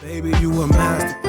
Baby, you a master.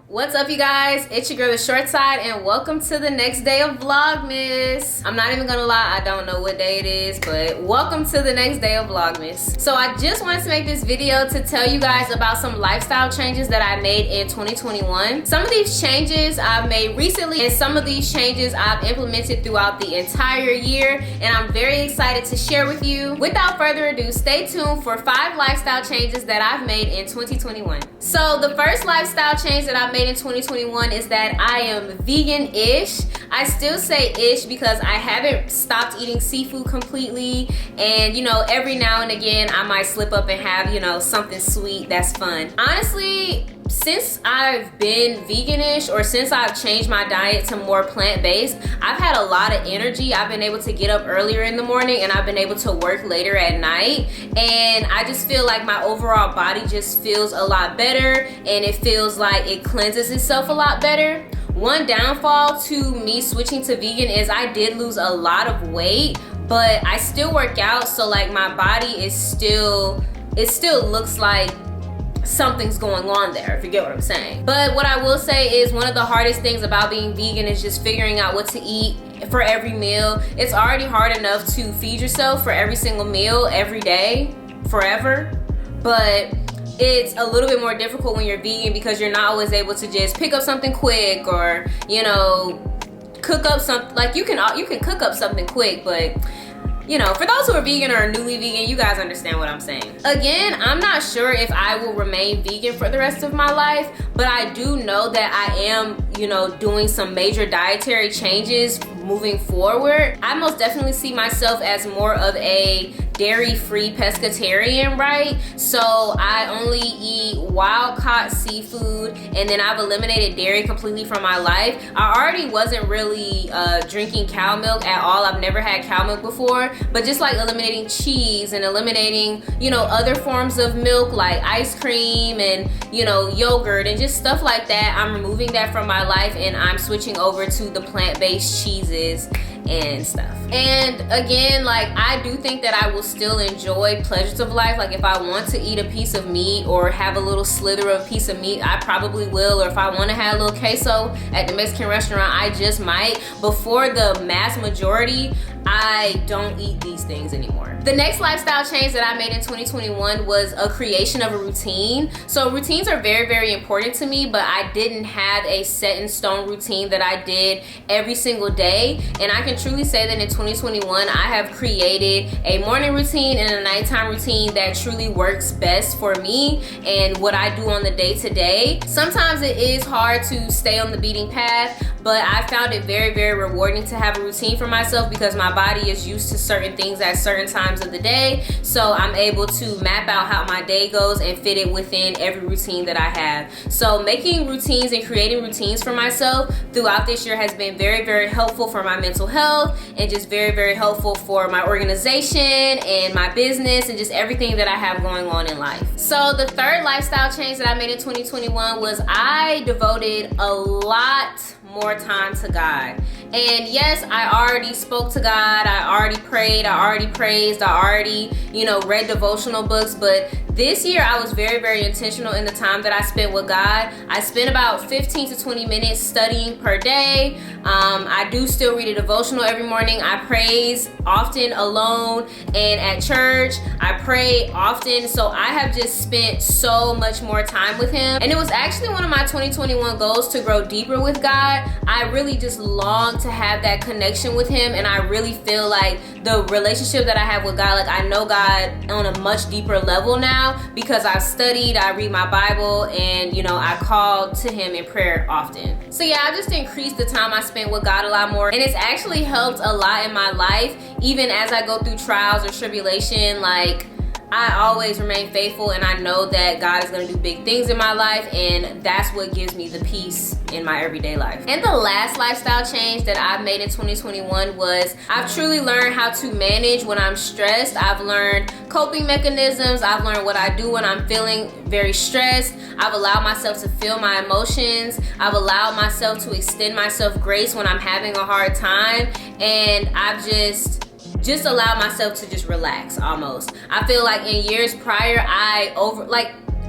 What's up, you guys? It's your girl, the ShortSide, and welcome to the next day of Vlogmas. I'm not even gonna lie, I don't know what day it is, but welcome to the next day of Vlogmas. So I just wanted to make this video to tell you guys about some lifestyle changes that I made in 2021. Some of these changes I've made recently, and some of these changes I've implemented throughout the entire year, and I'm very excited to share with you. Without further ado, stay tuned for 5 lifestyle changes that I've made in 2021. So the first lifestyle change that I've made in 2021 is that I am vegan-ish. I still say ish because I haven't stopped eating seafood completely, and you know, every now and again I might slip up and have, you know, something sweet that's fun. Honestly, since I've been veganish, or since I've changed my diet to more plant-based, I've had a lot of energy. I've been able to get up earlier in the morning, and I've been able to work later at night, and I just feel like my overall body just feels a lot better, and it feels like it cleanses itself a lot better. One downfall to me switching to vegan is I did lose a lot of weight, but I still work out, so like my body is still, it still looks like something's going on there, if you get what I'm saying. But what I will say is one of the hardest things about being vegan is just figuring out what to eat for every meal. It's already hard enough to feed yourself for every single meal every day, forever, but it's a little bit more difficult when you're vegan because you're not always able to just pick up something quick, or you know, cook up something. Like you can cook up something quick, but you know, for those who are vegan or are newly vegan, you guys understand what I'm saying. Again, I'm not sure if I will remain vegan for the rest of my life, but I do know that I am, you know, doing some major dietary changes moving forward. I most definitely see myself as more of a dairy-free pescatarian, right? So I only eat wild-caught seafood, and then I've eliminated dairy completely from my life. I already wasn't really drinking cow milk at all. I've never had cow milk before, but just like eliminating cheese and eliminating, you know, other forms of milk like ice cream and, you know, yogurt and just stuff like that, I'm removing that from my life, and I'm switching over to the plant-based cheeses and stuff. And again, like, I do think that I will still enjoy pleasures of life. Like if I want to eat a piece of meat or have a little slither of a piece of meat, I probably will. Or if I want to have a little queso at the Mexican restaurant, I just might. But for the mass majority, I don't eat these things anymore. The next lifestyle change that I made in 2021 was a creation of a routine. So routines are very, very important to me, but I didn't have a set in stone routine that I did every single day. And I can truly say that in 2021, I have created a morning routine and a nighttime routine that truly works best for me and what I do on the day-to-day. Sometimes it is hard to stay on the beating path, but I found it very, very rewarding to have a routine for myself because my body is used to certain things at certain times of the day. So I'm able to map out how my day goes and fit it within every routine that I have. So making routines and creating routines for myself throughout this year has been very, very helpful for my mental health, and just very, very helpful for my organization and my business and just everything that I have going on in life. So the third lifestyle change that I made in 2021 was I devoted a lot more time to God. And yes, I already spoke to God, I already prayed, I already praised, I already, you know, read devotional books, but this year I was very, very intentional in the time that I spent with God. I spent about 15 to 20 minutes studying per day. I do still read a devotional every morning. I praise often alone and at church. I pray often. So I have just spent so much more time with Him. And it was actually one of my 2021 goals to grow deeper with God. I really just long to have that connection with Him, and I really feel like the relationship that I have with God, like I know God on a much deeper level now because I've studied, I read my Bible, and you know, I call to Him in prayer often. So yeah, I just increased the time I spent with God a lot more, and it's actually helped a lot in my life, even as I go through trials or tribulation. Like I always remain faithful, and I know that God is going to do big things in my life, and that's what gives me the peace in my everyday life. And the last lifestyle change that I've made in 2021 was I've truly learned how to manage when I'm stressed. I've learned coping mechanisms. I've learned what I do when I'm feeling very stressed. I've allowed myself to feel my emotions. I've allowed myself to extend myself grace when I'm having a hard time, and I've just allowed myself to just relax almost. I feel like in years prior,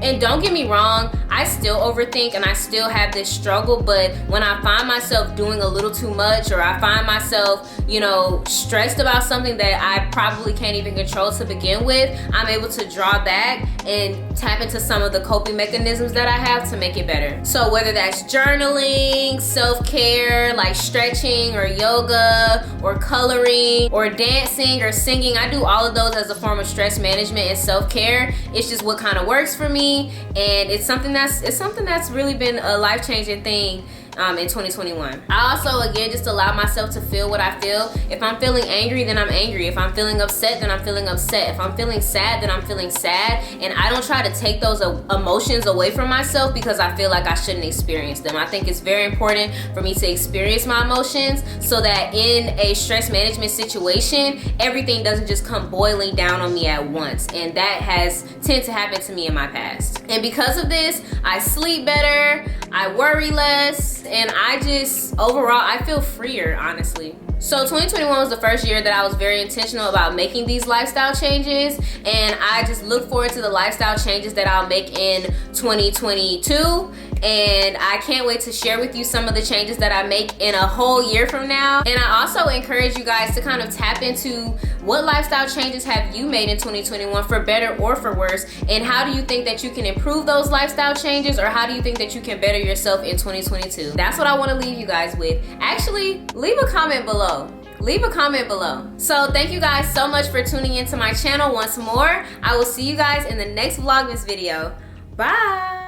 and don't get me wrong, I still overthink and I still have this struggle, but when I find myself doing a little too much, or I find myself, you know, stressed about something that I probably can't even control to begin with, I'm able to draw back and tap into some of the coping mechanisms that I have to make it better. So whether that's journaling, self-care, like stretching or yoga or coloring or dancing or singing, I do all of those as a form of stress management and self-care. It's just what kind of works for me. And it's something that's really been a life-changing thing in 2021. I also, again, just allow myself to feel what I feel. If I'm feeling angry, then I'm angry. If I'm feeling upset, then I'm feeling upset. If I'm feeling sad, then I'm feeling sad. And I don't try to take those emotions away from myself because I feel like I shouldn't experience them. I think it's very important for me to experience my emotions so that in a stress management situation, everything doesn't just come boiling down on me at once. And that has tended to happen to me in my past. And because of this, I sleep better, I worry less, and overall, I feel freer, honestly. So 2021 was the first year that I was very intentional about making these lifestyle changes, and I just look forward to the lifestyle changes that I'll make in 2022. And I can't wait to share with you some of the changes that I make in a whole year from now. And I also encourage you guys to kind of tap into what lifestyle changes have you made in 2021 for better or for worse, and how do you think that you can improve those lifestyle changes, or how do you think that you can better yourself in 2022? That's what I want to leave you guys with. Actually, leave a comment below. Leave a comment below. So thank you guys so much for tuning into my channel once more. I will see you guys in the next Vlogmas video. Bye.